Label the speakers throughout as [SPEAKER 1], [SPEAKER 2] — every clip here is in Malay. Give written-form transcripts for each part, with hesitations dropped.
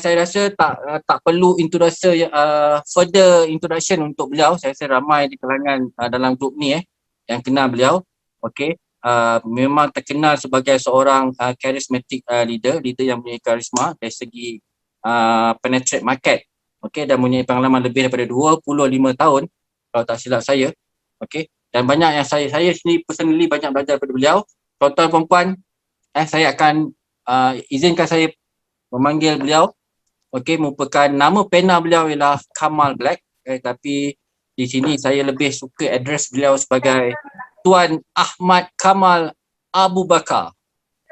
[SPEAKER 1] saya rasa tak perlu further introduction untuk beliau. Saya rasa ramai di kalangan dalam grup ni yang kenal beliau. Okey, memang terkenal sebagai seorang charismatic leader yang punya karisma dari segi penetrate market. Okey, dan mempunyai pengalaman lebih daripada 25 tahun kalau tak silap saya. Okey, dan banyak yang saya sendiri personally banyak belajar daripada beliau. Tuan-tuan perempuan, saya akan izinkan saya memanggil beliau. Okey, merupakan nama pena beliau ialah Kamal Black. Tapi di sini saya lebih suka address beliau sebagai Tuan Ahmad Kamal Abu Bakar.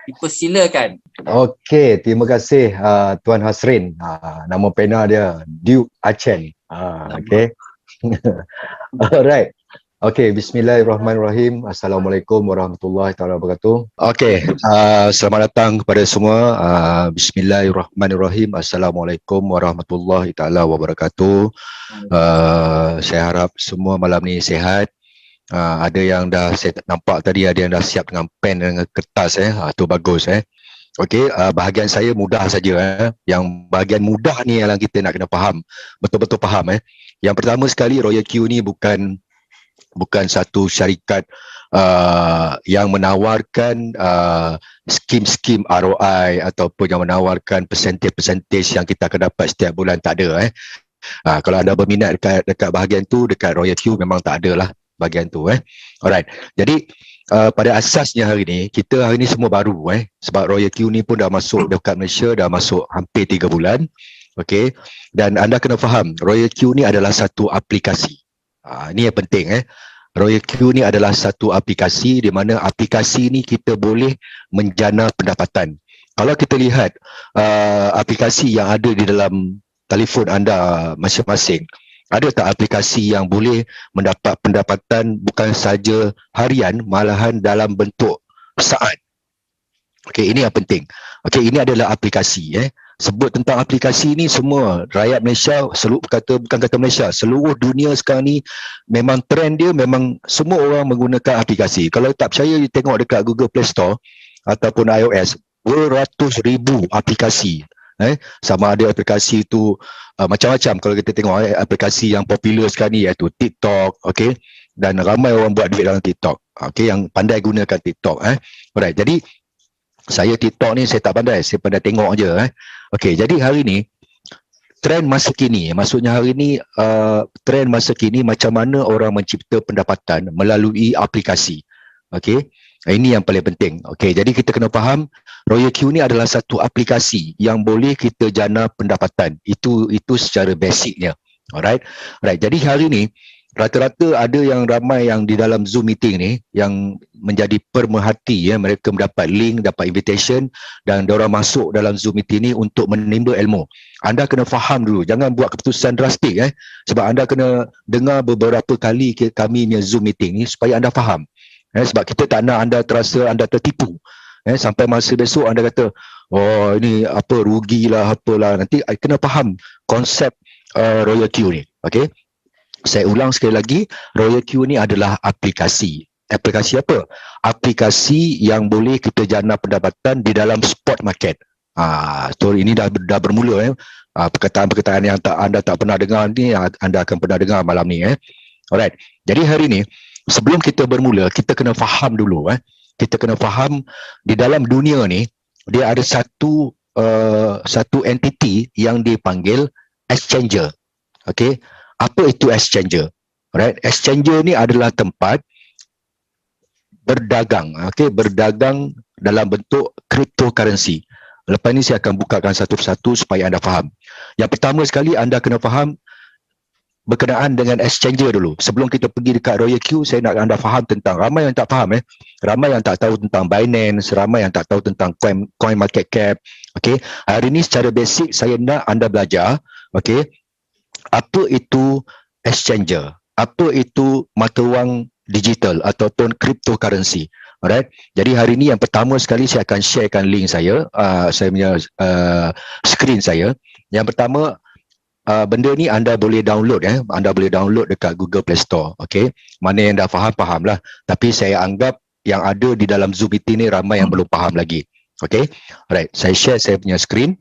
[SPEAKER 1] Dipersilakan.
[SPEAKER 2] Okey, terima kasih Tuan Hasrin. Nama pena dia Duke Acen. Okey. Alright. Okey, bismillahirrahmanirrahim. Assalamualaikum warahmatullahi wabarakatuh. Okey, selamat datang kepada semua. Bismillahirrahmanirrahim. Assalamualaikum warahmatullahi wabarakatuh. Saya harap semua malam ni sihat. Ada yang dah saya nampak tadi, ada yang dah siap dengan pen dan kertas tu bagus Okey, bahagian saya mudah saja Yang bahagian mudah ni yang kita nak kena faham, betul-betul faham Yang pertama sekali, Royal Q ni bukan satu syarikat yang menawarkan skim-skim ROI ataupun yang menawarkan persentage yang kita akan dapat setiap bulan, tak ada kalau anda berminat dekat bahagian tu, dekat Royal Q memang tak ada lah bahagian tu Alright. Jadi pada asasnya hari ni, kita hari ni semua baru sebab Royal Q ni pun dah masuk dekat Malaysia, dah masuk hampir 3 bulan. Okey, dan anda kena faham, Royal Q ni adalah satu aplikasi. Ini yang penting Royal Q ni adalah satu aplikasi di mana aplikasi ni kita boleh menjana pendapatan. Kalau kita lihat aplikasi yang ada di dalam telefon anda masing-masing, ada tak aplikasi yang boleh mendapat pendapatan bukan saja harian, malahan dalam bentuk saat? Okey, ini yang penting. Okey, ini adalah aplikasi Sebut tentang aplikasi ni, semua rakyat Malaysia, bukan kata Malaysia, seluruh dunia sekarang ni memang trend dia, memang semua orang menggunakan aplikasi. Kalau tak percaya, you tengok dekat Google Play Store ataupun iOS, beratus ribu aplikasi. Sama ada aplikasi tu macam-macam. Kalau kita tengok aplikasi yang popular sekarang ni, iaitu TikTok, okey, dan ramai orang buat duit dalam TikTok. Okey, yang pandai gunakan TikTok Alright, jadi saya TikTok ni saya tak pandai, saya pandai tengok je Okey, jadi hari ni trend masa kini, maksudnya hari ni trend masa kini macam mana orang mencipta pendapatan melalui aplikasi. Okey, ini yang paling penting. Okey, jadi kita kena faham Royal Q ni adalah satu aplikasi yang boleh kita jana pendapatan. Itu secara basicnya. Alright. Jadi hari ni rata-rata ada yang ramai yang di dalam Zoom meeting ni yang menjadi pemerhati mereka mendapat link, dapat invitation dan diorang masuk dalam Zoom meeting ni untuk menimba ilmu. Anda kena faham dulu, jangan buat keputusan drastik sebab anda kena dengar beberapa kali kami punya Zoom meeting ni supaya anda faham. Sebab kita tak nak anda terasa anda tertipu. Sampai masa besok anda kata, oh ini apa, rugilah apalah. Nanti kena faham konsep Royal Q ni. Okey. Saya ulang sekali lagi, Royal Q ni adalah aplikasi. Aplikasi apa? Aplikasi yang boleh kita jana pendapatan di dalam spot market. Story ini dah bermula perkataan-perkataan yang anda tak pernah dengar ni, yang anda akan pernah dengar malam ni Alright. Jadi hari ni sebelum kita bermula, kita kena faham dulu kita kena faham di dalam dunia ni dia ada satu entiti yang dipanggil exchanger. Okey. Apa itu exchanger? Alright, exchanger ni adalah tempat berdagang, berdagang dalam bentuk cryptocurrency. Lepas ni saya akan bukakan satu persatu supaya anda faham. Yang pertama sekali anda kena faham berkenaan dengan exchanger dulu. Sebelum kita pergi dekat Royal Q, saya nak anda faham tentang, ramai yang tak faham ramai yang tak tahu tentang Binance, ramai yang tak tahu tentang coin market cap. Okey, hari ni secara basic saya nak anda belajar, apa itu exchanger, apa itu mata wang digital ataupun cryptocurrency. Alright. Jadi hari ni yang pertama sekali saya akan sharekan link saya punya screen saya. Yang pertama, benda ni anda boleh download anda boleh download dekat Google Play Store. Okey, mana yang dah faham-fahamlah, tapi saya anggap yang ada di dalam Zoom meeting ni ramai yang belum faham lagi. Okey. Alright, saya share saya punya screen.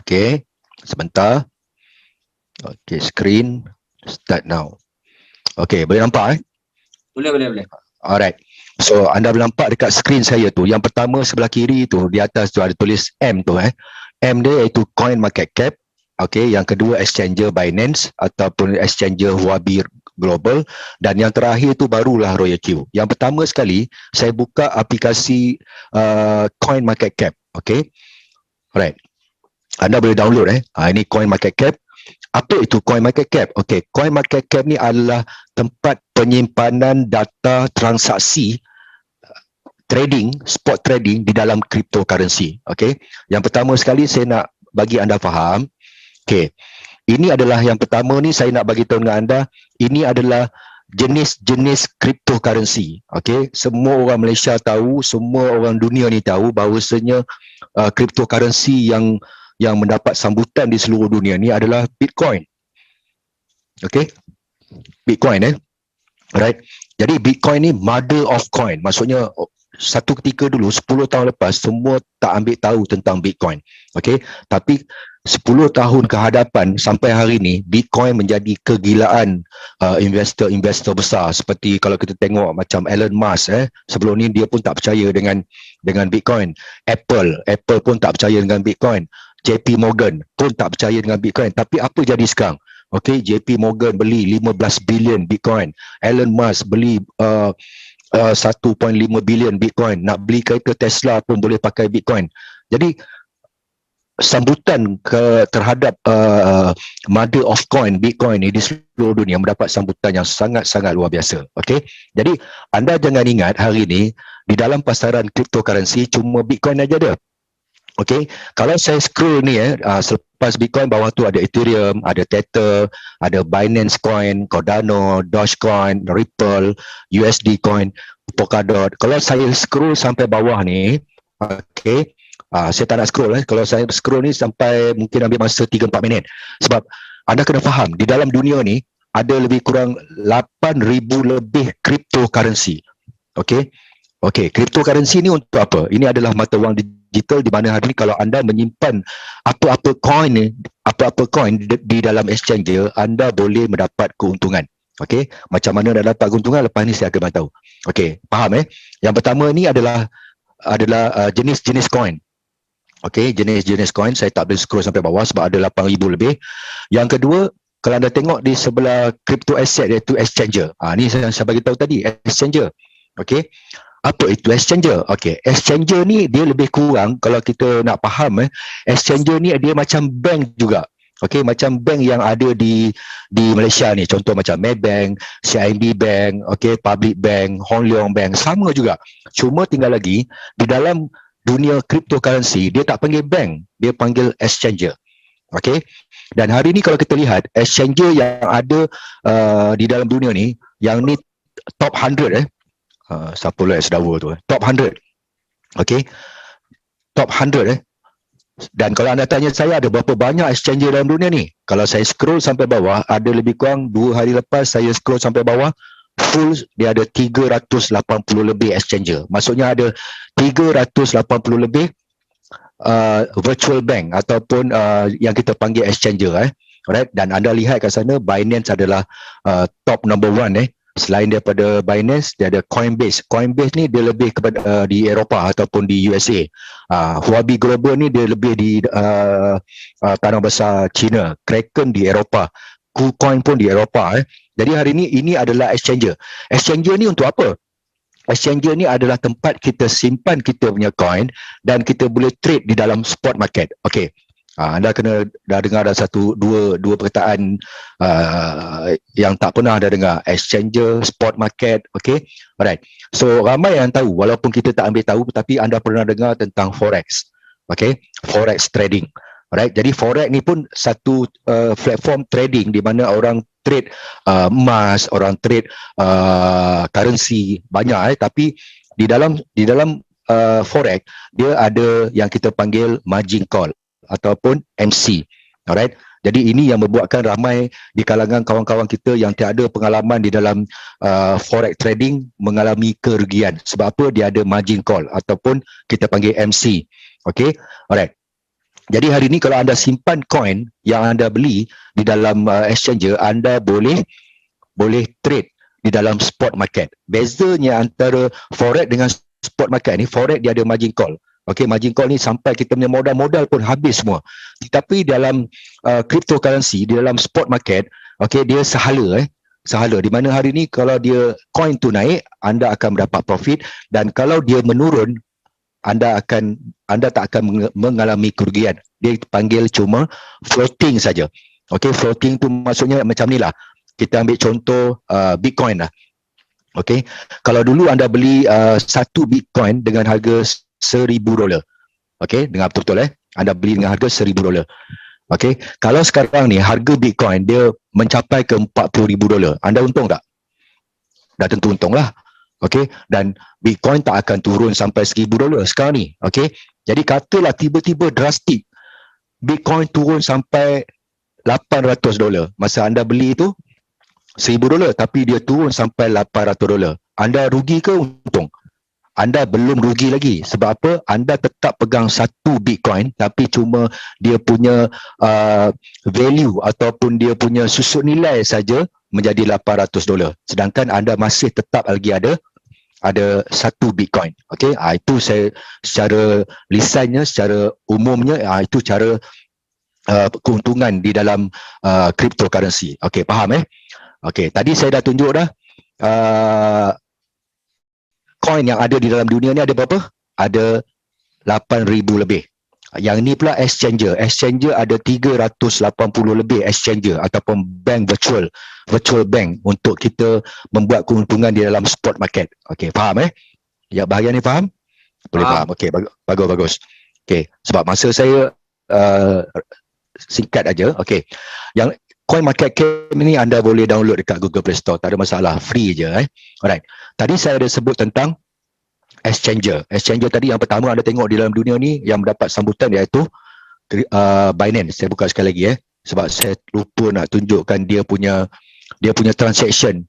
[SPEAKER 2] Okay, sebentar. Okay, screen start now. Okay, boleh nampak
[SPEAKER 1] Boleh.
[SPEAKER 2] Alright. So anda boleh nampak dekat skrin saya tu, yang pertama sebelah kiri tu, di atas tu ada tulis M tu M dia iaitu coin market cap. Okay, yang kedua exchanger Binance ataupun exchanger Huobi Global, dan yang terakhir tu barulah Royal Q. Yang pertama sekali saya buka aplikasi coin market cap. Okay. Alright. Anda boleh download ini coin market cap. Apa itu coin market cap? Okey, coin market cap ni adalah tempat penyimpanan data transaksi trading, spot trading di dalam cryptocurrency. Okey. Yang pertama sekali saya nak bagi anda faham. Okey. Ini adalah yang pertama ni saya nak bagi tahu dengan anda, ini adalah jenis-jenis cryptocurrency. Okey, semua orang Malaysia tahu, semua orang dunia ni tahu bahawasanya cryptocurrency yang mendapat sambutan di seluruh dunia ni adalah Bitcoin. Okay, Bitcoin right. Jadi Bitcoin ni mother of coin. Maksudnya satu ketika dulu 10 tahun lepas semua tak ambil tahu tentang Bitcoin. Okay, tapi 10 tahun ke hadapan sampai hari ni Bitcoin menjadi kegilaan investor-investor besar. Seperti kalau kita tengok macam Elon Musk sebelum ni dia pun tak percaya dengan Bitcoin. Apple pun tak percaya dengan Bitcoin. JP Morgan pun tak percaya dengan Bitcoin. Tapi apa jadi sekarang? Okay, JP Morgan beli 15 bilion Bitcoin. Elon Musk beli 1.5 bilion Bitcoin. Nak beli kereta Tesla pun boleh pakai Bitcoin. Jadi sambutan terhadap mother of coin Bitcoin ni di seluruh dunia mendapat sambutan yang sangat-sangat luar biasa. Okay, jadi anda jangan ingat hari ni di dalam pasaran cryptocurrency cuma Bitcoin aja ada. Okay, kalau saya scroll ni selepas Bitcoin bawah tu ada Ethereum, ada Tether, ada Binance Coin, Cardano, Dogecoin, Ripple, USD Coin, Polkadot. Kalau saya scroll sampai bawah ni, okay, saya tak nak scroll kalau saya scroll ni sampai mungkin ambil masa 3-4 minit. Sebab anda kena faham, di dalam dunia ni ada lebih kurang 8,000 lebih cryptocurrency. Okay, cryptocurrency ni untuk apa? Ini adalah mata wang digital di mana hari ni kalau anda menyimpan apa-apa coin di dalam exchanger, anda boleh mendapat keuntungan. Okey, macam mana anda dapat keuntungan lepas ni saya akan beritahu. Okey, faham Yang pertama ni adalah jenis-jenis coin. Okey, jenis-jenis coin saya tak boleh scroll sampai bawah sebab ada 8,000 lebih. Yang kedua, kalau anda tengok di sebelah crypto asset iaitu exchanger. Ni saya bagi tahu tadi, exchanger. Okey. Apa itu exchanger? Okey, exchanger ni dia lebih kurang kalau kita nak faham exchanger ni dia macam bank juga. Okey, macam bank yang ada di Malaysia ni, contoh macam Maybank, CIMB Bank, okey, Public Bank, Hong Leong Bank, sama juga. Cuma tinggal lagi di dalam dunia cryptocurrency dia tak panggil bank, dia panggil exchanger. Okey. Dan hari ni kalau kita lihat exchanger yang ada di dalam dunia ni, yang ni top 100 siapa lah sedawa tu top 100. Okay, top 100 dan kalau anda tanya saya ada berapa banyak exchanger dalam dunia ni, kalau saya scroll sampai bawah, ada lebih kurang 2 hari lepas saya scroll sampai bawah, full dia ada 380 lebih exchanger. Maksudnya ada 380 lebih virtual bank ataupun yang kita panggil exchanger alright. Dan anda lihat kat sana Binance adalah top number 1 Selain daripada Binance, dia ada Coinbase. Coinbase ni dia lebih kepada di Eropah ataupun di USA. Huobi Global ni dia lebih di tanah besar China. Kraken di Eropah. KuCoin pun di Eropah. Jadi hari ini adalah exchanger. Exchanger ni untuk apa? Exchanger ni adalah tempat kita simpan kita punya coin dan kita boleh trade di dalam spot market. Okey. Anda kena dah dengar ada dua perkataan yang tak pernah ada dengar, exchanger, spot market. Okay, alright. So ramai yang tahu, walaupun kita tak ambil tahu, tapi anda pernah dengar tentang forex. Okay, forex trading. Alright, jadi forex ni pun satu platform trading di mana orang trade emas, orang trade currency banyak tapi di dalam forex dia ada yang kita panggil margin call ataupun MC. Alright. Jadi ini yang membuatkan ramai di kalangan kawan-kawan kita yang tiada pengalaman di dalam forex trading mengalami kerugian. Sebab apa? Dia ada margin call ataupun kita panggil MC. Okay. Alright. Jadi hari ni kalau anda simpan coin yang anda beli di dalam exchanger, anda boleh trade di dalam spot market. Bezanya antara forex dengan spot market ni, forex dia ada margin call. Okey, margin call ni sampai kita punya modal-modal pun habis semua. Tetapi dalam cryptocurrency, di dalam spot market, okey, dia sahala sahala, di mana hari ni kalau dia coin tu naik, anda akan mendapat profit, dan kalau dia menurun, anda tak akan mengalami kerugian. Dia panggil cuma floating saja. Okey, floating tu maksudnya macam ni lah. Kita ambil contoh Bitcoin lah. Okey, kalau dulu anda beli satu Bitcoin dengan harga $1,000. Okey, dengar betul-betul anda beli dengan harga $1,000. Okey, kalau sekarang ni harga Bitcoin dia mencapai ke $40,000, anda untung tak? Dah tentu untung lah. Okey, dan Bitcoin tak akan turun sampai $1,000 sekarang ni. Okey, jadi katalah tiba-tiba drastik Bitcoin turun sampai $800. Masa anda beli tu $1,000, tapi dia turun sampai $800. Anda rugi ke untung? Anda belum rugi lagi. Sebab apa? Anda tetap pegang satu Bitcoin, tapi cuma dia punya value ataupun dia punya susut nilai saja menjadi $800. Sedangkan anda masih tetap lagi ada satu Bitcoin. Okey, itu saya secara lisannya, secara umumnya, itu cara keuntungan di dalam cryptocurrency. Okey, faham Okey, tadi saya dah tunjuk dah coin yang ada di dalam dunia ni ada berapa? Ada 8,000 lebih. Yang ni pula exchanger. Exchanger ada 380 lebih exchanger ataupun bank virtual bank untuk kita membuat keuntungan di dalam spot market. Okey, faham Ya, bahagian ni faham? Boleh faham. Okey, bagus. Okey, sebab masa saya singkat aja. Okey. Yang Coin Market Cap ni anda boleh download dekat Google Play Store, tak ada masalah, free je Alright. Tadi saya ada sebut tentang exchanger. Exchanger tadi yang pertama anda tengok di dalam dunia ni yang mendapat sambutan iaitu Binance. Saya buka sekali lagi sebab saya lupa nak tunjukkan dia punya transaction.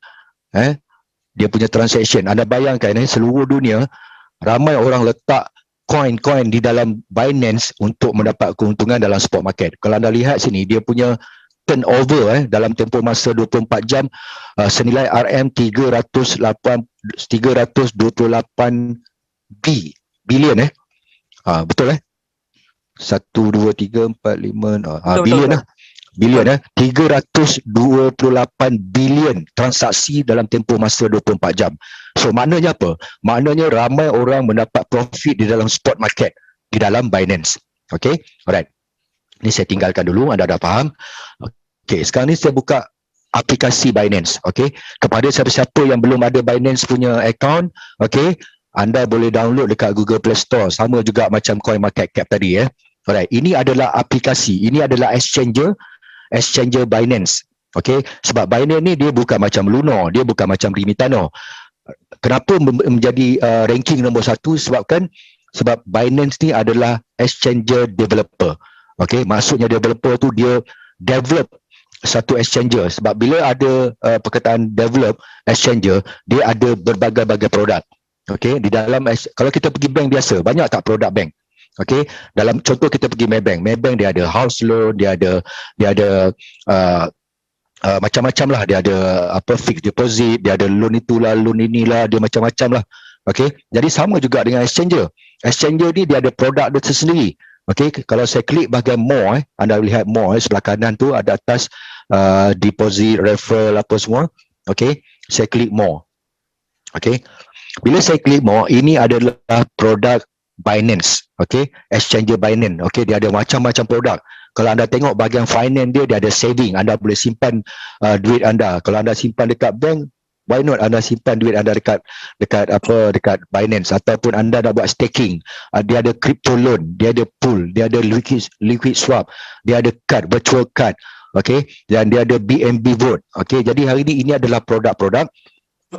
[SPEAKER 2] Dia punya transaction. Anda bayangkan seluruh dunia ramai orang letak coin-coin di dalam Binance untuk mendapat keuntungan dalam spot market. Kalau anda lihat sini, dia punya turnover dalam tempoh masa 24 jam senilai RM 328 bilion betul 1 2 3 4 5 bilion bilion 328 bilion transaksi dalam tempoh masa 24 jam. So maknanya apa? Maknanya ramai orang mendapat profit di dalam spot market di dalam Binance. Okay, alright. Ni saya tinggalkan dulu, anda dah faham. Okay, sekarang ni saya buka aplikasi Binance. Okay, kepada siapa-siapa yang belum ada Binance punya account, okay, anda boleh download dekat Google Play Store, sama juga macam Coin Market Cap tadi Alright, ini adalah aplikasi, ini adalah exchanger Binance. Okay, sebab Binance ni dia bukan macam Luno, dia bukan macam Remitano. Kenapa menjadi ranking nombor 1? Sebab Binance ni adalah exchanger developer. Okay, maksudnya developer tu dia develop satu exchanger. Sebab bila ada perkataan develop exchanger, dia ada berbagai-bagai produk. Okay, di dalam kalau kita pergi bank biasa, banyak tak produk bank? Okay, dalam contoh kita pergi Maybank dia ada house loan, dia ada macam-macam lah, dia ada fixed deposit, dia ada loan itulah, loan inilah, dia macam-macam lah. Okay, jadi sama juga dengan exchanger ni dia ada produk dia tersendiri. Okay, kalau saya klik bahagian more, anda lihat more sebelah kanan tu ada atas deposit, referral apa semua. Okay, saya klik more. Okay, bila saya klik more, ini adalah produk Binance. Okay, exchanger Binance. Okay, dia ada macam-macam produk. Kalau anda tengok bahagian finance dia ada saving, anda boleh simpan duit anda. Kalau anda simpan dekat bank, why not anda simpan duit anda dekat Binance, ataupun anda nak buat staking. Dia ada crypto loan, dia ada pool, dia ada liquid swap, dia ada card, virtual card. Okay, dan dia ada BNB vote. Okay, jadi hari ini adalah produk-produk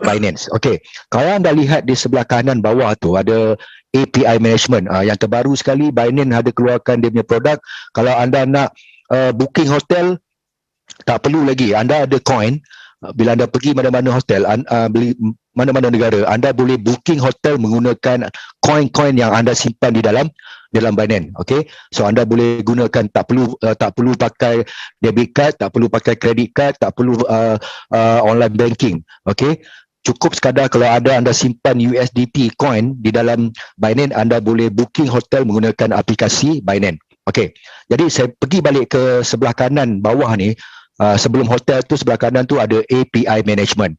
[SPEAKER 2] Binance. Okay, kalau anda lihat di sebelah kanan bawah tu ada API management. Yang terbaru sekali, Binance ada keluarkan dia punya produk. Kalau anda nak booking hotel, tak perlu lagi, anda ada coin. Bila anda pergi mana-mana hotel, beli mana-mana negara, anda boleh booking hotel menggunakan coin-coin yang anda simpan di dalam dalam Binance. Okay, so anda boleh gunakan, tak perlu pakai debit card, tak perlu pakai credit card, tak perlu online banking. Okay, cukup sekadar kalau anda simpan USDT coin di dalam Binance, anda boleh booking hotel menggunakan aplikasi Binance. Okay, jadi saya pergi balik ke sebelah kanan bawah ni. Sebelum hotel tu, sebelah kanan tu ada API management.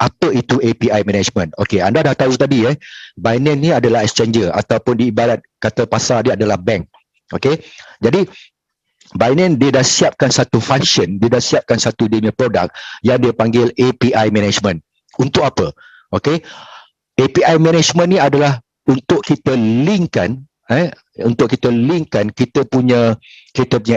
[SPEAKER 2] Apa itu API management? Okey, anda dah tahu tadi Binance ni adalah exchanger ataupun diibarat kata pasar dia adalah bank. Okey. Jadi Binance dia dah siapkan satu function, dia dah siapkan satu dia punya produk yang dia panggil API management. Untuk apa? Okey. API management ni adalah untuk kita linkkan kita punya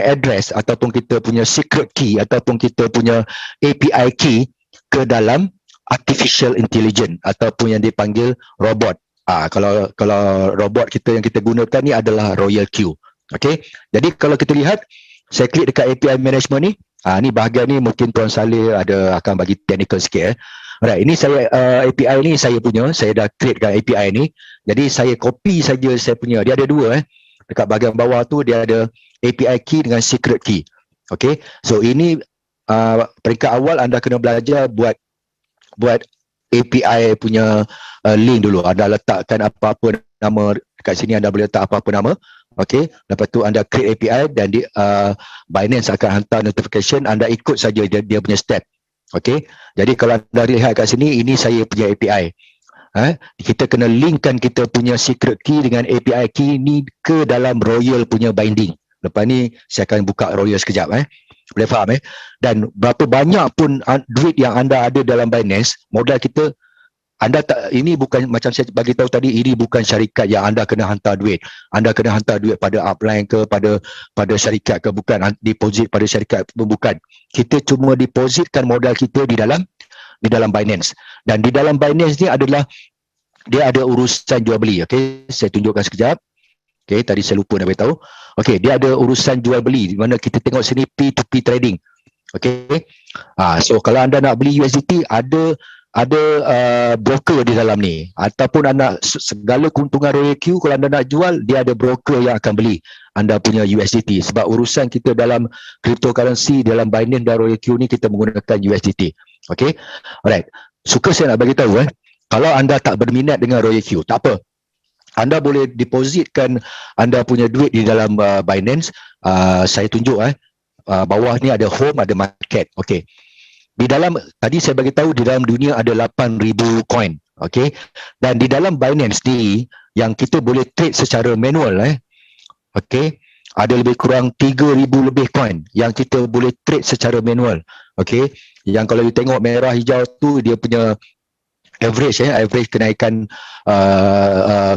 [SPEAKER 2] address ataupun kita punya secret key ataupun kita punya API key ke dalam artificial intelligence ataupun yang dipanggil robot. Kalau robot kita yang kita gunakan ni adalah Royal Q. Okey. Jadi kalau kita lihat, saya klik dekat API management ni. Ni bahagian ni mungkin Tuan Saleh akan bagi technical sikit. Alright, ini saya API ni saya punya, saya dah create dekat API ni. Jadi saya copy saja saya punya. Dia ada dua dekat bahagian bawah tu dia ada API key dengan secret key. Okey. So ini peringkat awal anda kena belajar buat API punya link dulu. Anda letakkan apa-apa nama dekat sini, anda boleh letak apa-apa nama. Okey. Lepas tu anda create API dan Binance akan hantar notification, anda ikut saja dia punya step. Okey. Jadi kalau anda lihat kat sini, ini saya punya API. Kita kena linkkan kita punya secret key dengan API key ni ke dalam Royal punya binding. Lepas ni saya akan buka Royal sekejap. Boleh faham Dan berapa banyak pun duit yang anda ada dalam Binance, modal kita, anda tak, ini bukan macam saya bagi tahu tadi, ini bukan syarikat yang anda kena hantar duit. Anda kena hantar duit pada upline ke, pada syarikat ke, bukan deposit pada syarikat pun bukan. Kita cuma depositkan modal kita di dalam Binance. Dan di dalam Binance ni adalah dia ada urusan jual beli. Okey, saya tunjukkan sekejap. Okey, tadi saya lupa nak beritahu. Okey, dia ada urusan jual beli di mana kita tengok sini P2P trading. Okey. So kalau anda nak beli USDT, ada broker di dalam ni, ataupun anda segala keuntungan Royal Q, kalau anda nak jual, dia ada broker yang akan beli anda punya USDT. Sebab urusan kita dalam cryptocurrency, dalam Binance dan Royal Q ni, kita menggunakan USDT. Okey. Alright. Suka saya nak bagi tahu kalau anda tak berminat dengan Royal Q, tak apa. Anda boleh depositkan anda punya duit di dalam Binance. Saya tunjuk bawah ni ada home, ada market. Okey. Di dalam, tadi saya bagi tahu di dalam dunia ada 8,000 coin. Okey. Dan di dalam Binance ni yang kita boleh trade secara manual okey, ada lebih kurang 3,000 lebih coin yang kita boleh trade secara manual. Okey. Yang kalau you tengok merah hijau tu dia punya average kenaikan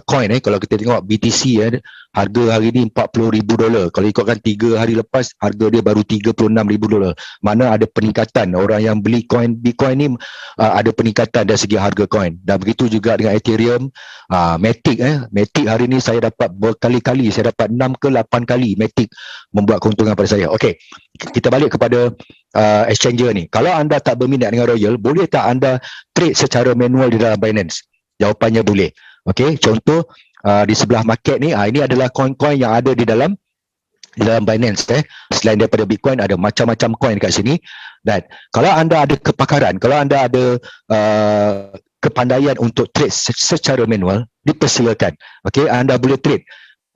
[SPEAKER 2] coin kalau kita tengok BTC harga hari ni $40,000. Kalau ikutkan 3 hari lepas, harga dia baru $36,000. Mana ada peningkatan. Orang yang beli coin Bitcoin ni ada peningkatan dari segi harga coin. Dan begitu juga dengan Ethereum, Matic Matic hari ni saya dapat berkali-kali, saya dapat 6 ke 8 kali Matic membuat keuntungan pada saya. Okey, kita balik kepada exchanger ni. Kalau anda tak berminat dengan Royal, boleh tak anda trade secara manual di dalam Binance? Jawapannya boleh. Okey, contoh di sebelah market ni, ini adalah coin-coin yang ada di dalam Binance. Selain daripada Bitcoin, ada macam-macam coin dekat sini. Dan kalau anda ada kepakaran, kalau anda ada kepandaian untuk trade secara manual, dipersilakan. Okey, anda boleh trade.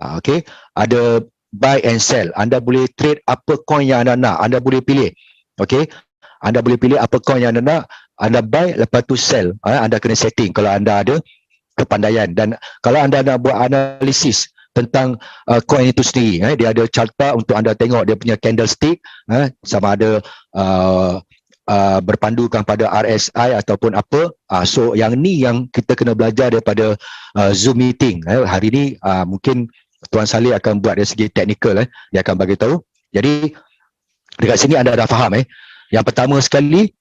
[SPEAKER 2] Okey, ada buy and sell. Anda boleh trade apa coin yang anda nak. Anda boleh pilih. Okey, anda boleh pilih apa coin yang anda nak. Anda buy, lepas tu sell. Anda kena setting kalau anda ada kepandaian. Dan kalau anda nak buat analisis tentang coin itu sendiri, dia ada carta untuk anda tengok dia punya candlestick, sama ada berpandukan pada RSI ataupun apa. So yang ni yang kita kena belajar daripada Zoom meeting. Hari ni mungkin Tuan Saleh akan buat dari segi teknikal, dia akan bagi tahu. Jadi dekat sini anda dah faham. Yang pertama sekali,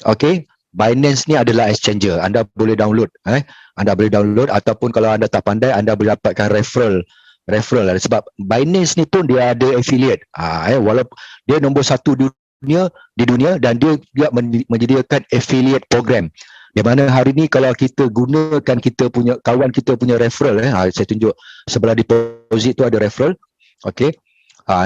[SPEAKER 2] okey, Binance ni adalah exchanger. Anda boleh download, anda boleh download, ataupun kalau anda tak pandai, anda boleh dapatkan referral. Sebab Binance ni pun dia ada affiliate. Walaupun dia nombor 1 dunia dan dia juga menyediakan affiliate program. Di mana hari ni kalau kita gunakan kita punya kawan kita punya referral saya tunjuk sebelah deposit tu ada referral. Okey.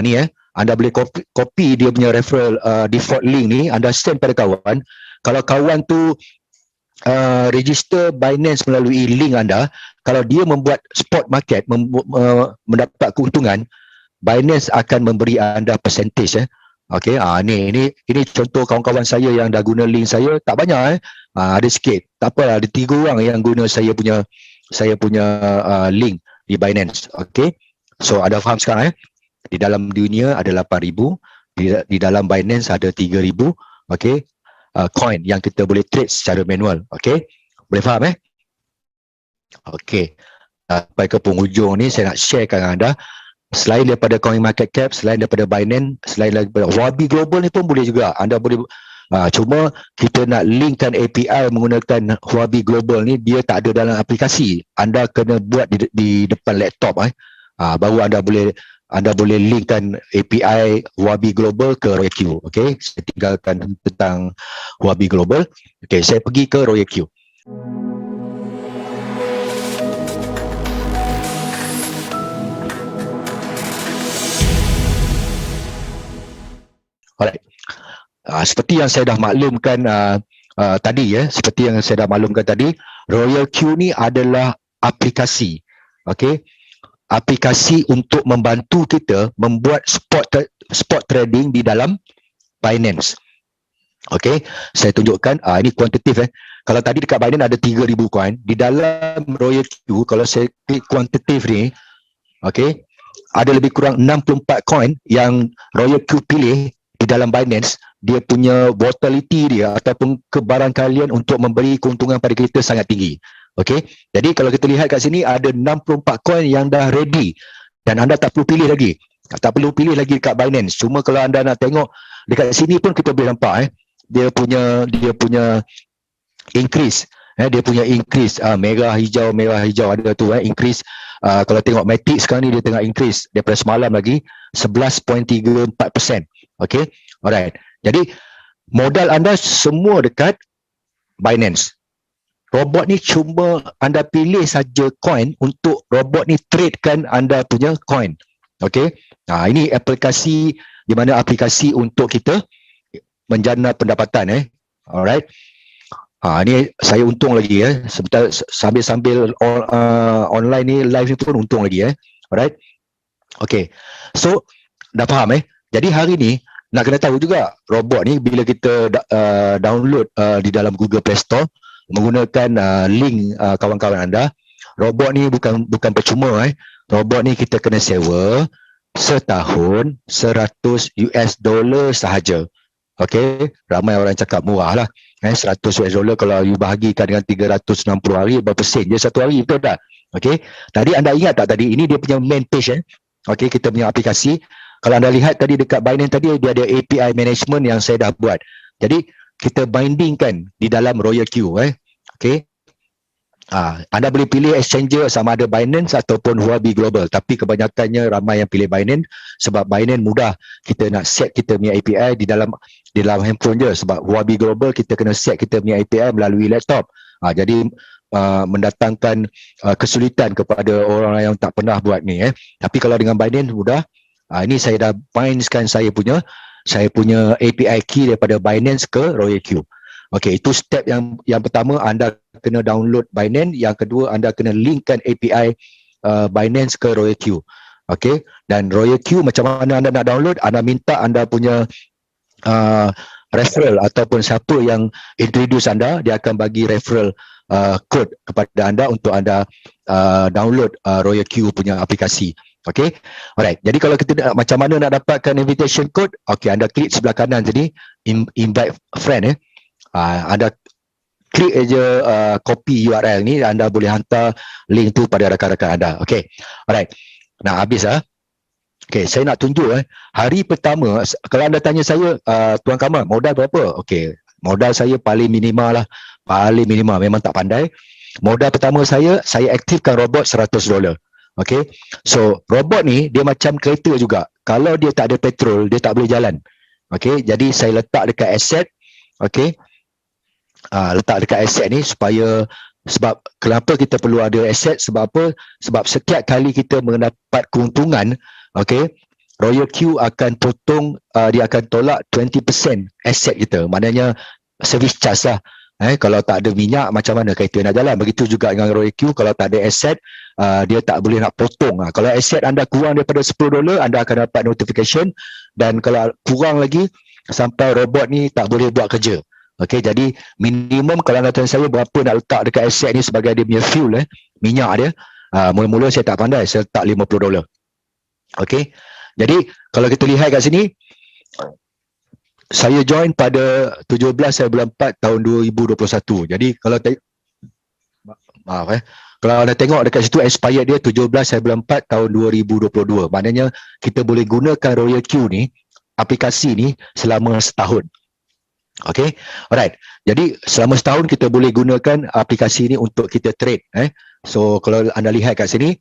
[SPEAKER 2] Ni anda boleh copy dia punya referral default link ni, anda send pada kawan. Kalau kawan tu register Binance melalui link anda, kalau dia membuat spot market mendapat keuntungan, Binance akan memberi anda percentage Okey, ini contoh kawan-kawan saya yang dah guna link saya, tak banyak ada sikit. Tak apalah, ada 3 orang yang guna saya punya link di Binance. Okey. So ada faham sekarang di dalam dunia ada 8,000, di dalam Binance ada 3,000, okey. Coin yang kita boleh trade secara manual. Okey. Boleh faham Okey. Sampai ke penghujung ni saya nak sharekan anda, selain daripada Coin Market Cap, selain daripada Binance, selain daripada Huobi Global ni pun boleh juga. Anda boleh cuma kita nak linkkan API menggunakan Huobi Global ni, dia tak ada dalam aplikasi. Anda kena buat di depan laptop baru anda boleh linkkan API Huobi Global ke RoyalQ. Okey, saya tinggalkan tentang Huobi Global. Okey, saya pergi ke RoyalQ. Alright. Seperti yang saya dah maklumkan tadi seperti yang saya dah maklumkan tadi, RoyalQ ni adalah aplikasi. Okey. Aplikasi untuk membantu kita membuat spot trading di dalam Binance. Okey, saya tunjukkan ini kuantitatif Kalau tadi dekat Binance ada 3,000 coin, di dalam RoyalQ kalau saya klik kuantitatif ni, okey, ada lebih kurang 64 coin yang RoyalQ pilih di dalam Binance. Dia punya volatility dia ataupun kebarangkalian untuk memberi keuntungan pada kita sangat tinggi. Okey, jadi kalau kita lihat kat sini ada 64 coin yang dah ready dan anda tak perlu pilih lagi. Tak perlu pilih lagi dekat Binance. Cuma kalau anda nak tengok dekat sini pun kita boleh nampak dia punya increase. Dia punya increase merah hijau ada tu increase. Kalau tengok Matic sekarang ni dia tengah increase daripada semalam lagi 11.34%. Okey, alright. Jadi modal anda semua dekat Binance. Robot ni cuma anda pilih saja coin untuk robot ni tradekan anda punya coin. Okey. Ini aplikasi di mana aplikasi untuk kita menjana pendapatan Alright. Ni saya untung lagi sebentar sambil online ni live ni pun untung lagi Alright. Okey. So dah faham Jadi hari ni nak kena tahu juga robot ni bila kita download di dalam Google Play Store menggunakan link kawan-kawan anda, robot ni bukan percuma Robot ni kita kena sewa setahun $100 sahaja. Okey, ramai orang cakap murah lah. $100 kalau you bahagikan dengan 360 hari, berapa sen je satu hari, betul tak? Okey, tadi anda ingat tak tadi ini dia punya main page Okey, kita punya aplikasi. Kalau anda lihat tadi dekat Binance tadi dia ada API management yang saya dah buat. Jadi kita bindingkan di dalam RoyalQ Okey. Anda boleh pilih exchanger sama ada Binance ataupun Huobi Global, tapi kebanyakannya ramai yang pilih Binance sebab Binance mudah. Kita nak set kita punya API di dalam handphone je, sebab Huobi Global kita kena set kita punya API melalui laptop. Jadi mendatangkan kesulitan kepada orang yang tak pernah buat ni Tapi kalau dengan Binance mudah. Ini saya dah bindkan saya punya API key daripada Binance ke RoyalQ. Okey, itu step yang pertama, anda kena download Binance. Yang kedua, anda kena linkkan API Binance ke RoyalQ. Okey, dan RoyalQ macam mana anda nak download, anda minta anda punya referral ataupun siapa yang introduce anda, dia akan bagi referral code kepada anda untuk anda download RoyalQ punya aplikasi. Okey, alright. Jadi kalau kita macam mana nak dapatkan invitation code, okey, anda klik sebelah kanan tadi, invite friend anda klik aja copy URL ni, anda boleh hantar link tu pada rakan-rakan anda. Okey, alright. Nah, habis Okey, saya nak tunjuk hari pertama. Kalau anda tanya saya, Tuan Kamal, modal berapa? Okey, modal saya paling minimal lah. Paling minimal, memang tak pandai. Modal pertama saya aktifkan robot $100. Okey, so robot ni dia macam kereta juga. Kalau dia tak ada petrol, dia tak boleh jalan. Okey, jadi saya letak dekat aset. Okey, letak dekat aset ni supaya, sebab kenapa kita perlu ada aset, sebab apa? Sebab setiap kali kita mendapat keuntungan, okey, Royal Q akan potong, dia akan tolak 20% aset kita. Maknanya service charge lah. Kalau tak ada minyak, macam mana kereta nak jalan? Begitu juga dengan Royal Q, kalau tak ada aset, dia tak boleh nak potong. Kalau aset anda kurang daripada $10, anda akan dapat notification, dan kalau kurang lagi, sampai robot ni tak boleh buat kerja. Okey, jadi minimum kalau anda tanya saya berapa nak letak dekat aset ni sebagai dia punya fuel, minyak dia, mula-mula saya tak pandai, saya letak $50. Okey, jadi kalau kita lihat kat sini, saya join pada 17 bulan 4 tahun 2021. Jadi kalau kalau anda tengok dekat situ expired dia 17 bulan 4 tahun 2022. Maknanya kita boleh gunakan Royal Q ni, aplikasi ni selama setahun. Okay, alright. Jadi selama setahun kita boleh gunakan aplikasi ni untuk kita trade. So kalau anda lihat kat sini,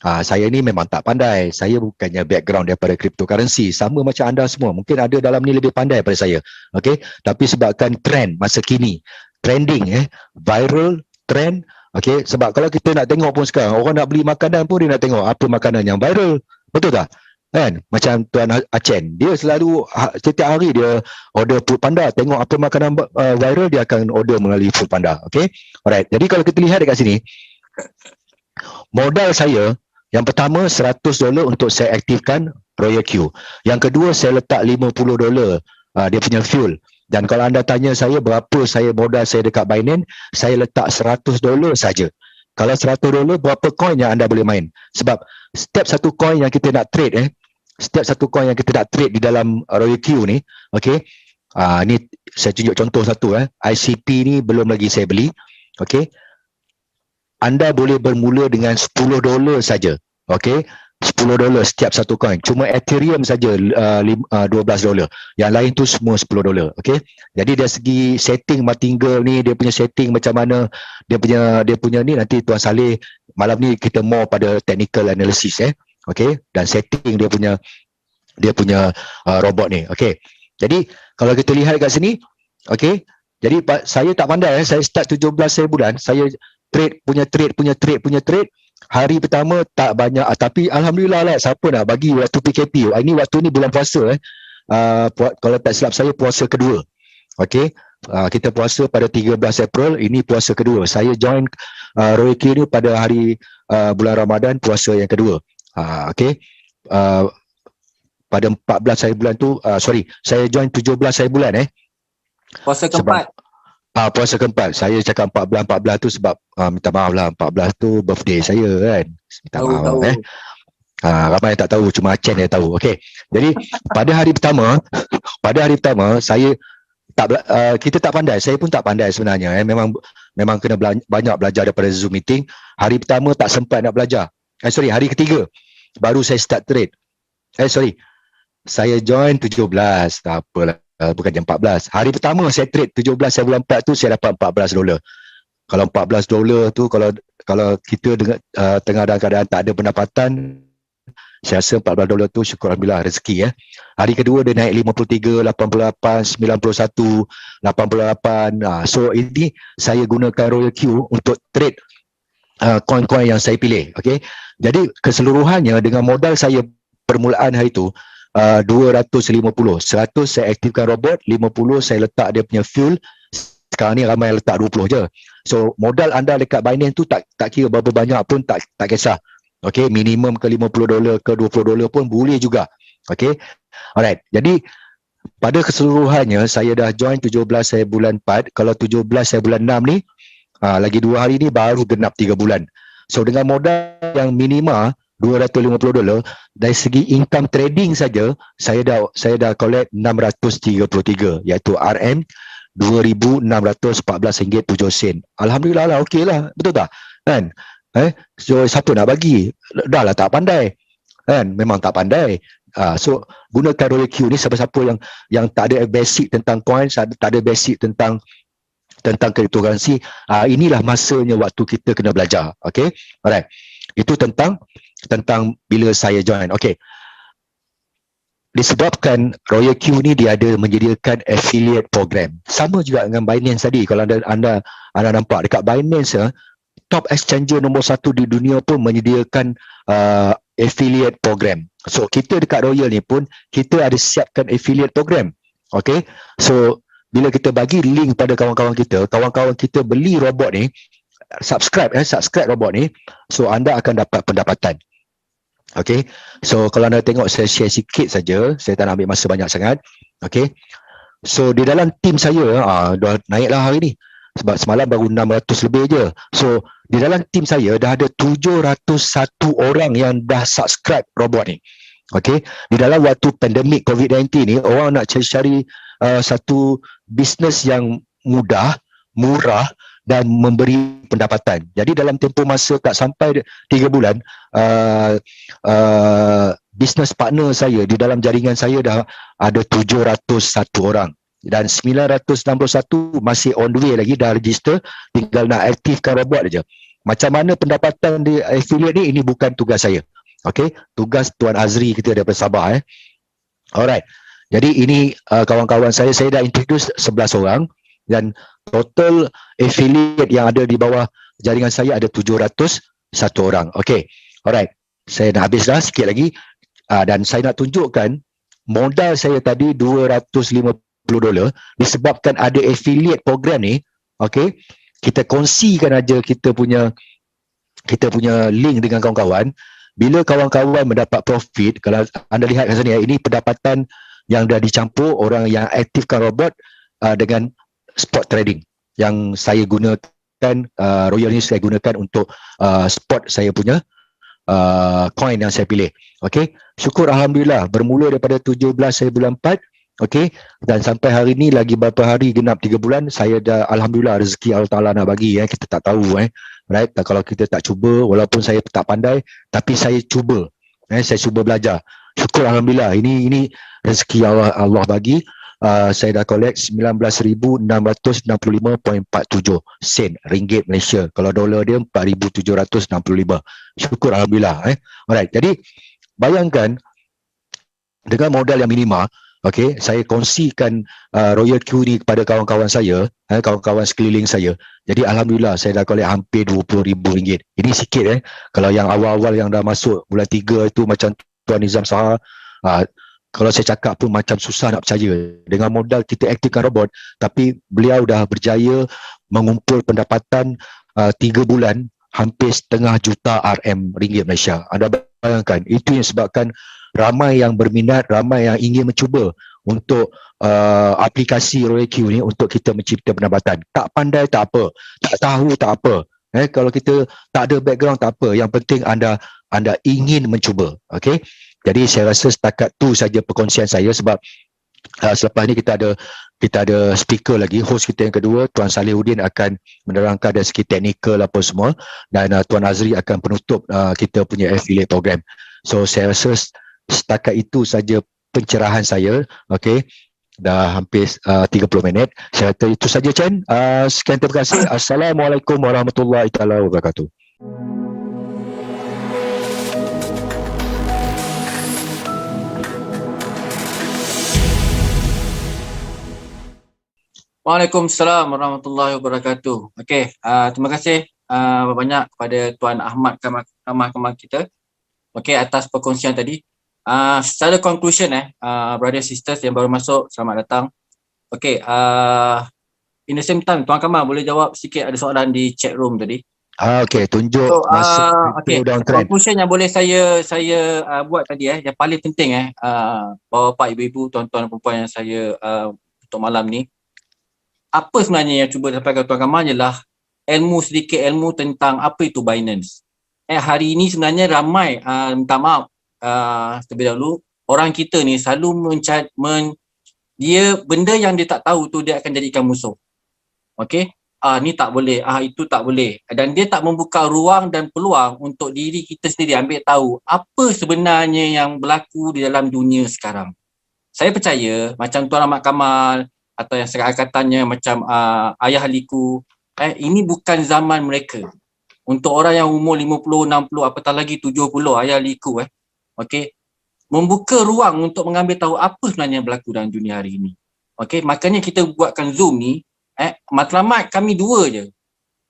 [SPEAKER 2] saya ni memang tak pandai. Saya bukannya background daripada cryptocurrency. Sama macam anda semua. Mungkin ada dalam ni lebih pandai daripada saya. Okay, tapi sebabkan trend masa kini, trending, viral, trend. Okay, sebab kalau kita nak tengok pun sekarang, orang nak beli makanan pun dia nak tengok apa makanan yang viral. Betul tak? Kan? Macam Tuan Acen, dia selalu setiap hari dia order Foodpanda, tengok apa makanan viral, dia akan order melalui Foodpanda. Okay, alright. Jadi kalau kita lihat dekat sini, modal saya yang pertama $100 untuk saya aktifkan Royal Q. Yang kedua saya letak $50 dia punya fuel. Dan kalau anda tanya saya berapa modal saya dekat Binance, saya letak $100 saja. Kalau $100, berapa coin yang anda boleh main? Sebab setiap satu coin yang kita nak trade, setiap satu coin yang kita nak trade di dalam Royal Q ni, okey. Ni saya tunjuk contoh satu, ICP ni belum lagi saya beli. Okey. Anda boleh bermula dengan $10 saja. Okey. $10 setiap satu coin. Cuma Ethereum saja $12. Yang lain tu semua $10. Okey. Jadi dari segi setting Martingale ni, dia punya setting macam mana, dia punya ni nanti Tuan Saleh malam ni kita more pada technical analysis, okey, dan setting dia punya robot ni. Okey. Jadi kalau kita lihat kat sini, okey. Jadi saya tak pandai, saya start 17 bulan, saya punya trade. Hari pertama tak banyak, tapi alhamdulillah lah, siapa nak bagi waktu PKP. Ini waktu ni bulan puasa, kalau tak silap saya puasa kedua. Okey. Kita puasa pada 13 April, ini puasa kedua. Saya join Royal Q ni pada hari bulan Ramadan, puasa yang kedua. Okey. Pada 14 bulan tu, saya join 17 bulan,
[SPEAKER 1] Puasa keempat.
[SPEAKER 2] Puasa keempat. Saya cakap 14 tu sebab minta maaf lah, 14 tu birthday saya kan. Minta maaf. Ramai yang tak tahu, cuma Acen yang tahu. Okey. Jadi pada hari pertama saya kita tak pandai. Saya pun tak pandai sebenarnya. Memang kena banyak belajar daripada Zoom meeting. Hari pertama tak sempat nak belajar. Hari ketiga baru saya start trade. Saya join 17. Tak apalah. Bukan jam 14. Hari pertama saya trade 17 bulan 4 tu saya dapat $14. Kalau $14 tu, kalau kita tengah dalam keadaan tak ada pendapatan, saya rasa $14 tu syukur alhamdulillah rezeki. Hari kedua dia naik 53, 88, 91, 88. So ini saya gunakan Royal Q untuk trade coin-coin yang saya pilih. Okey. Jadi keseluruhannya dengan modal saya permulaan hari tu 250. 100 saya aktifkan robot, 50 saya letak dia punya fuel. Sekarang ni ramai letak 20 je. So modal anda dekat Binance tu tak kira berapa banyak pun tak kisah. Okey, minimum ke $50 ke $20 pun boleh juga. Okey. Alright. Jadi pada keseluruhannya saya dah join 17 bulan 4. Kalau 17 bulan 6 ni lagi 2 hari ni baru genap 3 bulan. So dengan modal yang minima $250, dari segi income trading saja saya dah collect 633, iaitu RM RM2,614.7. Alhamdulillah lah, okey lah, betul tak? Kan? So siapa nak bagi? Dah lah tak pandai. Kan? Memang tak pandai. So gunakan Royal Q ni, siapa-siapa yang tak ada basic tentang coin, tak ada basic tentang cryptocurrency, inilah masanya waktu kita kena belajar. Okey. Alright. Itu tentang bila saya join. Okey. disebabkan Royal Q ni dia ada menyediakan affiliate program. Sama juga dengan Binance tadi. Kalau anda nampak dekat Binance, top exchanger nombor 1 di dunia pun menyediakan affiliate program. So kita dekat Royal ni pun kita ada siapkan affiliate program. Okay, so bila kita bagi link pada kawan-kawan kita beli robot ni, subscribe robot ni, so anda akan dapat pendapatan. Okay, so kalau anda tengok, saya share sikit saja, saya tak nak ambil masa banyak sangat. Okay, so di dalam tim saya dah naiklah hari ni, sebab semalam baru 600 lebih je. So di dalam tim saya dah ada 701 orang yang dah subscribe robot ni. Okay, di dalam waktu pandemik COVID-19 ni, orang nak cari satu bisnes yang mudah, murah dan memberi pendapatan. Jadi dalam tempoh masa tak sampai 3 bulan, business partner saya di dalam jaringan saya dah ada 701 orang. Dan 961 masih on the way lagi, dah register, tinggal nak aktifkan robot aja. Macam mana pendapatan di affiliate ni, ini bukan tugas saya. Okay, tugas Tuan Azri kita daripada Sabah. Alright, jadi ini kawan-kawan saya dah introduce 11 orang dan total affiliate yang ada di bawah jaringan saya ada 701 orang. Okay, alright, saya nak habis dah sikit lagi, dan saya nak tunjukkan modal saya tadi $250 disebabkan ada affiliate program ni. Okay, kita kongsikan aja kita punya link dengan kawan-kawan. Bila kawan-kawan mendapat profit, kalau anda lihat kat sini, ini pendapatan yang dah dicampur orang yang aktifkan robot dengan spot trading yang saya gunakan. Royal ni saya gunakan untuk spot saya punya coin yang saya pilih. Okay, syukur Alhamdulillah, bermula daripada 17 saya bulan 4. Okay, dan sampai hari ni lagi berapa hari, genap 3 bulan, saya dah Alhamdulillah rezeki Allah Ta'ala nak bagi. Kita tak tahu right? Kalau kita tak cuba, walaupun saya tak pandai, tapi saya cuba. Saya cuba belajar. Syukur Alhamdulillah, ini rezeki Allah bagi. Saya dah collect 19,665.47 sen ringgit Malaysia. Kalau dolar dia 4,765. Syukur Alhamdulillah. Alright, jadi bayangkan dengan modal yang minima, okay, saya kongsikan Royal Q ni kepada kawan-kawan saya, kawan-kawan sekeliling saya. Jadi Alhamdulillah saya dah collect hampir RM20,000. Ini sikit Kalau yang awal-awal yang dah masuk bulan 3 itu macam Tuan Nizam Sahar, kalau saya cakap pun macam susah nak percaya. Dengan modal kita aktifkan robot, tapi beliau dah berjaya mengumpul pendapatan 3 bulan hampir setengah juta RM Malaysia. Anda bayangkan, itu yang sebabkan ramai yang berminat, ramai yang ingin mencuba untuk aplikasi Royal Q ni untuk kita mencipta pendapatan. Tak pandai tak apa, tak tahu tak apa. Kalau kita tak ada background tak apa, yang penting anda ingin mencuba. Okay, jadi saya rasa setakat tu saja perkongsian saya, sebab selepas ni kita ada speaker lagi, host kita yang kedua Tuan Salihuddin akan menerangkan dari segi teknikal apa semua, dan Tuan Azri akan penutup kita punya affiliate program. So saya rasa setakat itu saja pencerahan saya. Okay, dah hampir 30 minit. Saya kata itu saja, Chen. Sekian, terima kasih. Assalamualaikum warahmatullahi taala wabarakatuh.
[SPEAKER 1] Waalaikumsalam warahmatullahi wabarakatuh. Okey, terima kasih banyak kepada Tuan Ahmad Kamal kita. Okey, atas perkongsian tadi. Secara conclusion brother sisters yang baru masuk, selamat datang. Okey, in the same time Tuan Kamal boleh jawab sikit, ada soalan di chat room tadi.
[SPEAKER 2] Okey, tunjuk masa
[SPEAKER 1] okay. Conclusion yang boleh saya buat tadi yang paling penting bapak-bapak, ibu-ibu, tuan-tuan dan perempuan yang saya untuk malam ni, apa sebenarnya yang cuba sampaikan Tuan Kamal ialah sedikit ilmu tentang apa itu Binance. Hari ini sebenarnya ramai, minta maaf terlebih dahulu, orang kita ni selalu dia benda yang dia tak tahu tu dia akan jadikan musuh. Okey, ni tak boleh, itu tak boleh, dan dia tak membuka ruang dan peluang untuk diri kita sendiri ambil tahu apa sebenarnya yang berlaku di dalam dunia sekarang. Saya percaya macam Tuan Ahmad Kamal atau yang sekarang katanya macam ayah liku, ini bukan zaman mereka. Untuk orang yang umur 50, 60, apatah lagi 70, ayah liku. Okey, membuka ruang untuk mengambil tahu apa sebenarnya yang berlaku dalam dunia hari ini. Okey, makanya kita buatkan Zoom ni, matlamat kami dua je.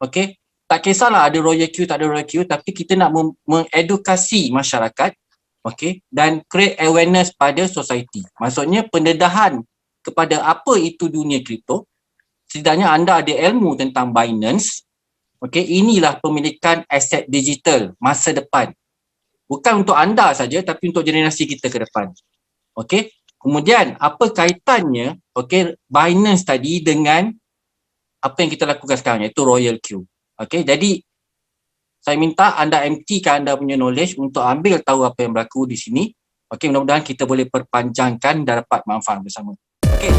[SPEAKER 1] Okey, tak kisahlah ada Royal Q, tak ada Royal Q, tapi kita nak mengedukasi masyarakat, okey, dan create awareness pada society. Maksudnya pendedahan kepada apa itu dunia kripto. Setidaknya anda ada ilmu tentang Binance. Okey, inilah pemilikan aset digital masa depan. Bukan untuk anda saja, tapi untuk generasi kita ke depan. Okey. Kemudian apa kaitannya Binance tadi dengan apa yang kita lakukan sekarang, iaitu Royal Q. Okey, jadi saya minta anda emptykan anda punya knowledge untuk ambil tahu apa yang berlaku di sini. Okey, mudah-mudahan kita boleh perpanjangkan dan dapat manfaat bersama. Okey.